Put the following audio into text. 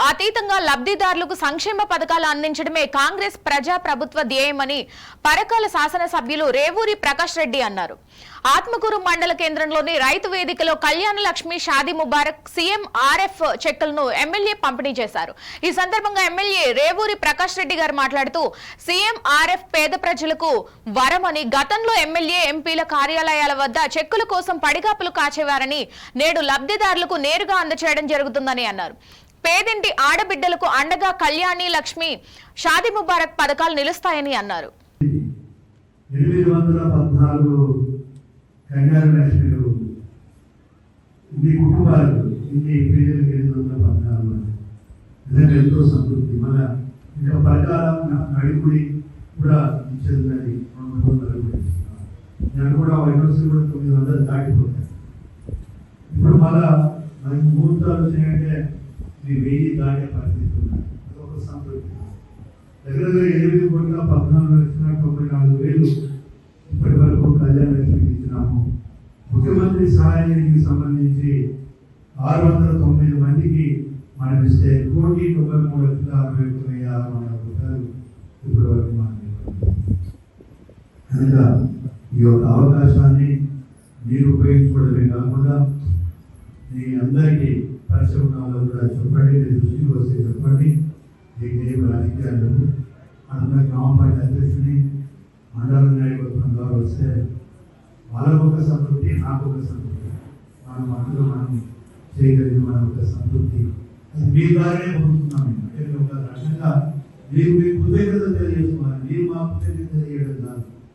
అతీతంగా లబ్ధిదారులకు సంక్షేమ పథకాలు అందించడమే కాంగ్రెస్ ప్రజా ప్రభుత్వ ధ్యేయమని పరకాల శాసనసభ్యులు రేవూరి ప్రకాష్ రెడ్డి అన్నారు. ఆత్మకూరు మండల కేంద్రంలోని రైతు వేదికలో కళ్యాణ లక్ష్మి షాదీ ముబారక్ సీఎం ఆర్ఎఫ్ చెక్కులను ఎమ్మెల్యే పంపిణీ చేశారు. ఈ సందర్భంగా ఎమ్మెల్యే రేవూరి ప్రకాష్ రెడ్డి గారు మాట్లాడుతూ సీఎం ఆర్ఎఫ్ పేద ప్రజలకు వరమని, గతంలో ఎమ్మెల్యే ఎంపీల కార్యాలయాల వద్ద చెక్కుల కోసం పడిగాపులు కాచేవారని నేడు లబ్ధిదారులకు నేరుగా అందజేయడం జరుగుతుందని అన్నారు. పేదింటి ఆడబిడ్డలకు అండగా కళ్యాణి లక్ష్మి షాదీ ముబారక్ పథకాలు నిలుస్తాయని అన్నారు. ఇన్ని కుటుంబాలు ఇన్ని పేదలకు 814 ఎంతో సంతృప్తి. మన ఇంకా ప్రకారం నడిపుడి కూడా ఇచ్చేది 200 నేను కూడా వైరస్ కూడా 900 దాటిపోతాయి. ఇప్పుడు మళ్ళా మనకి ముహూర్తాలు వచ్చినాయంటే 1000 దాటే పరిస్థితి ఉన్నాయి. అదొక సంతృప్తి. దగ్గర 8,14,94,000 ఇప్పటి వరకు కళ్యాణ లక్ష్మికి ఇచ్చినాము. ముఖ్యమంత్రి సహాయ నిధికి సంబంధించి 609 మందికి మనం ఇస్తే 1,93,61,600 రూపాయలు ఇప్పటి వరకు మనం కనుక ఈ యొక్క అవకాశాన్ని మీరు ఉపయోగించుకోవడమే కాకుండా మీ అందరికీ పరిచయం ఉన్న వాళ్ళు కూడా చెప్పండి, మీ దృష్టికి వస్తే చెప్పండి. మీకు ఏం రాజకీయాలు అందరి గ్రామ పంచాయతీ అధ్యక్షుని మండల నాయకత్వం ద్వారా వస్తే వాళ్ళకు ఒక సంతృప్తి, నాకు ఒక సంతృప్తి, మనం అందులో మనం చేయగలిగిన మన ఒక సంతృప్తి. అది మీ ద్వారానే పొందుతున్నాం. ఒక రకంగా మీరు మీ కృతజ్ఞత తెలియజేసుకోవాలి. మీరు మా కృతజ్ఞత తెలియడం కాదు.